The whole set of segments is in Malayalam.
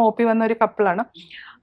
OP വന്ന ഒരു കപ്പിളാണ്.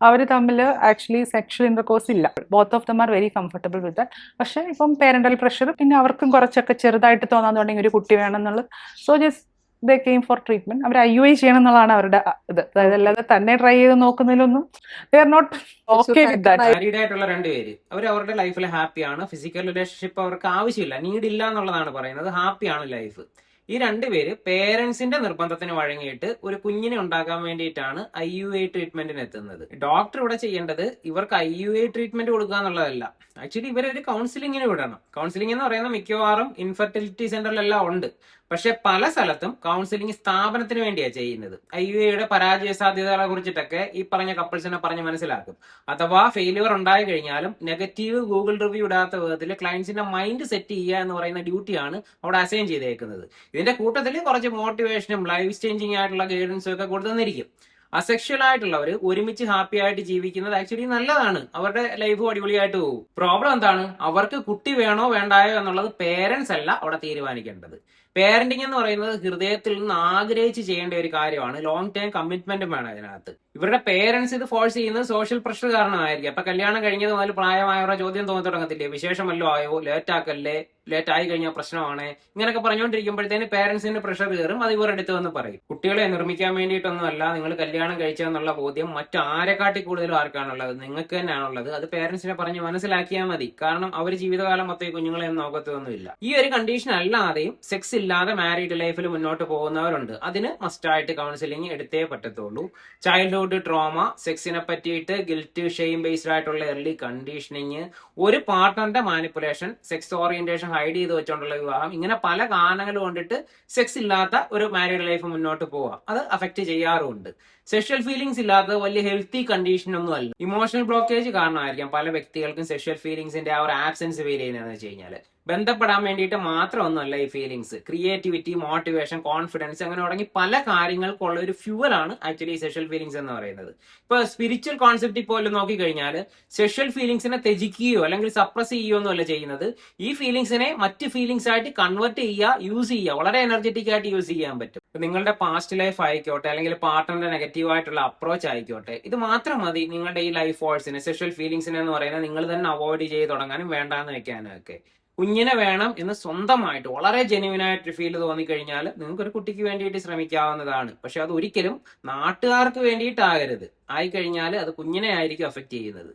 അവർ തമ്മിൽ ആക്ച്വലി സെക്ഷൽ ഇന്റർകോഴ്സ് ഇല്ല. Both of them are very comfortable with that. പക്ഷേ ഇപ്പം പേരന്റൽ പ്രഷർ, പിന്നെ അവർക്കും കുറച്ചൊക്കെ ചെറുതായിട്ട് തോന്നാൻ തുടങ്ങി ഒരു കുട്ടി വേണമെന്നുള്ളത്. So just they came for treatment. അവർ IUI ചെയ്യണം എന്നുള്ളതാണ് അവരുടെ ഇത്. അതായത് അല്ലാതെ തന്നെ ട്രൈ ചെയ്ത് നോക്കുന്നതിലൊന്നും they are not okay with that. Married ആയിട്ടുള്ള രണ്ടുപേര് അവർ അവരുടെ ലൈഫിൽ ഹാപ്പിയാണ്. ഫിസിക്കൽ റിലേഷൻഷിപ്പ് അവർക്ക് ആവശ്യമില്ല, നീഡ് ഇല്ല എന്നുള്ളതാണ് പറയുന്നത്. ഹാപ്പിയാണ് ലൈഫ്. ഈ രണ്ടുപേര് പേരൻസിന്റെ നിർബന്ധത്തിന് വഴങ്ങിയിട്ട് ഒരു കുഞ്ഞിനെ ഉണ്ടാക്കാൻ വേണ്ടിയിട്ടാണ് IUI ട്രീറ്റ്മെന്റിന് എത്തുന്നത്. ഡോക്ടർ ഇവിടെ ചെയ്യേണ്ടത് ഇവർക്ക് IUI ട്രീറ്റ്മെന്റ് കൊടുക്കുക എന്നുള്ളതല്ല. ആക്ച്വലി ഇവരൊരു കൗൺസിലിങ്ങിന് വിടണം. കൗൺസിലിംഗ് എന്ന് പറയുന്ന മിക്കവാറും ഇൻഫെർട്ടിലിറ്റി സെന്ററിലെല്ലാം ഉണ്ട്. പക്ഷെ പല സ്ഥലത്തും കൗൺസിലിംഗ് സ്ഥാപനത്തിന് വേണ്ടിയാണ് ചെയ്യുന്നത്. IUIയുടെ പരാജയ സാധ്യതകളെ കുറിച്ചിട്ടൊക്കെ ഈ പറഞ്ഞ കപ്പിൾസിനെ പറഞ്ഞ് മനസ്സിലാക്കും. അഥവാ ഫെയിലിയർ ഉണ്ടായി കഴിഞ്ഞാലും നെഗറ്റീവ് ഗൂഗിൾ റിവ്യൂ ഇടാത്ത വിധത്തിൽ ക്ലയൻസിന്റെ മൈൻഡ് സെറ്റ് ചെയ്യുക എന്ന് പറയുന്ന ഡ്യൂട്ടിയാണ് അവിടെ അസൈൻ ചെയ്തേക്കുന്നത്. ഇതിന്റെ കൂട്ടത്തിൽ കുറച്ച് മോട്ടിവേഷനും ലൈഫ് ചേഞ്ചിങ് ആയിട്ടുള്ള ഗൈഡൻസും ഒക്കെ കൊടുത്തെന്നിരിക്കും. അസെക്ഷൽ ആയിട്ടുള്ളവർ ഒരുമിച്ച് ഹാപ്പി ആയിട്ട് ജീവിക്കുന്നത് ആക്ച്വലി നല്ലതാണ്. അവരുടെ ലൈഫ് അടിപൊളിയായിട്ട് പോകും. പ്രോബ്ലം എന്താണ്? അവർക്ക് കുട്ടി വേണോ വേണ്ടായോ എന്നുള്ളത് പേരൻസ് അല്ല അവിടെ തീരുമാനിക്കേണ്ടത്. പേരന്റിംഗ് എന്ന് പറയുന്നത് ഹൃദയത്തിൽ നിന്ന് ആഗ്രഹിച്ച് ചെയ്യേണ്ട ഒരു കാര്യമാണ്. ലോങ് ടൈം കമ്മിറ്റ്മെന്റും വേണം അതിനകത്ത്. ഇവരുടെ പേരൻസ് ഇത് ഫോഴ്സ് ചെയ്യുന്നത് സോഷ്യൽ പ്രഷർ കാരണമായിരിക്കും. അപ്പൊ കല്യാണം കഴിഞ്ഞത് മുതൽ പ്രായമായവരുടെ ചോദ്യം തോന്നി തുടങ്ങത്തില്ലേ, വിശേഷമല്ലോ ആയോ, ലേറ്റ് ആക്കല്ലേ, ലേറ്റ് ആയി കഴിഞ്ഞാൽ പ്രശ്നമാണ്, ഇങ്ങനെയൊക്കെ പറഞ്ഞുകൊണ്ടിരിക്കുമ്പോഴത്തേന് പേരൻസിന് പ്രഷർ കയറും. അത് ഇവരുടെ അടുത്ത് വന്ന് പറയും. കുട്ടികളെ നിർമ്മിക്കാൻ വേണ്ടിയിട്ടൊന്നുമല്ല നിങ്ങൾ കല്യാണം കഴിച്ചതെന്നുള്ള ബോധ്യം മറ്റാരെക്കാട്ടി കൂടുതലും ആർക്കാണുള്ളത്? നിങ്ങൾക്ക് തന്നെയാണുള്ളത്. അത് പേരൻസിനെ പറഞ്ഞ് മനസ്സിലാക്കിയാൽ മതി. കാരണം അവർ ജീവിതകാലം മൊത്തം കുഞ്ഞുങ്ങളെ ഒന്നും നോക്കത്തൊന്നുമില്ല. ഈ ഒരു കണ്ടീഷൻ അല്ലാതെയും സെക്സ് ഇല്ലാതെ മാരീഡ് ലൈഫിൽ മുന്നോട്ട് പോകുന്നവരുണ്ട്. അതിന് മസ്റ്റായിട്ട് കൗൺസിലിംഗ് എടുത്തേ പറ്റത്തുള്ളൂ. ചൈൽഡ്ഹുഡ് ട്രോമ, സെക്സിനെ പറ്റിയിട്ട് ഗിൽറ്റ്, ഷെയിം ബേസ്ഡ് ആയിട്ടുള്ള എർലി കണ്ടീഷനിങ്, ഒരു പാർട്ട്ണറിന്റെ മാനിപ്പുലേഷൻ, സെക്സ് ഓറിയന്റേഷൻ ഹൈഡ് ചെയ്ത് വെച്ചുകൊണ്ടുള്ള വിവാഹം, ഇങ്ങനെ പല കാരണങ്ങൾ കൊണ്ടിട്ട് സെക്സ് ഇല്ലാത്ത ഒരു മാരീഡ് ലൈഫ് മുന്നോട്ട് പോവാം. അത് അഫക്റ്റ് ചെയ്യാറുമുണ്ട്. സെക്ഷൽ ഫീലിംഗ്സ് ഇല്ലാത്തത് വലിയ ഹെൽത്തി കണ്ടീഷൻ ഒന്നും അല്ല. ഇമോഷണൽ ബ്ലോക്കേജ് കാരണമായിരിക്കാം പല വ്യക്തികൾക്കും സെക്ഷൽ ഫീലിംഗ്സിന്റെ ആ ഒരു ആബ്സെൻസ് ഫീൽ ചെയ്യുന്നതെന്ന് വെച്ച് കഴിഞ്ഞാൽ ബന്ധപ്പെടാൻ വേണ്ടിയിട്ട് മാത്രമൊന്നുമല്ല ഈ ഫീലിംഗ്സ്. ക്രിയേറ്റിവിറ്റി, മോട്ടിവേഷൻ, കോൺഫിഡൻസ്, അങ്ങനെ തുടങ്ങി പല കാര്യങ്ങൾക്കുള്ള ഒരു ഫ്യൂവലാണ് ആക്ച്വലി സെക്ഷൽ ഫീലിംഗ്സ് എന്ന് പറയുന്നത്. ഇപ്പൊ സ്പിരിച്വൽ കോൺസെപ്റ്റിൽ പോലും നോക്കിക്കഴിഞ്ഞാൽ സെക്ഷൽ ഫീലിംഗ്സിനെ ത്യജിക്കുകയോ അല്ലെങ്കിൽ സപ്രസ് ചെയ്യുകയോ ഒന്നുമല്ല ചെയ്യുന്നത്. ഈ ഫീലിംഗ്സിനെ മറ്റ് ഫീലിംഗ്സ് ആയിട്ട് കൺവേർട്ട് ചെയ്യുക, യൂസ് ചെയ്യുക, വളരെ എനർജറ്റിക് ആയിട്ട് യൂസ് ചെയ്യാൻ പറ്റും. നിങ്ങളുടെ പാസ്റ്റ് ലൈഫ് ആയിക്കോട്ടെ, അല്ലെങ്കിൽ പാർട്ട്ണറിന്റെ നെഗറ്റീവ് ആയിട്ടുള്ള അപ്രോച്ച് ആയിക്കോട്ടെ, ഇത് മാത്രം മതി നിങ്ങളുടെ ഈ ലൈഫ് ഫോഴ്സിനെ, സെക്ഷൽ ഫീലിംഗ്സിനെ എന്ന് പറയുന്നത് നിങ്ങൾ തന്നെ അവോയ്ഡ് ചെയ്ത് തുടങ്ങാനും വേണ്ടാന്ന് വെക്കാനും ഒക്കെ. കുഞ്ഞിനെ വേണം എന്ന് സ്വന്തമായിട്ട് വളരെ ജെന്യുവിനായിട്ട് ഫീൽ തോന്നിക്കഴിഞ്ഞാൽ നിങ്ങൾക്ക് ഒരു കുട്ടിക്ക് വേണ്ടിയിട്ട് ശ്രമിക്കാവുന്നതാണ്. പക്ഷെ അത് ഒരിക്കലും നാട്ടുകാർക്ക് വേണ്ടിയിട്ടാകരുത്. ആയിക്കഴിഞ്ഞാൽ അത് കുഞ്ഞിനെ ആയിരിക്കും അഫക്റ്റ് ചെയ്യുന്നത്.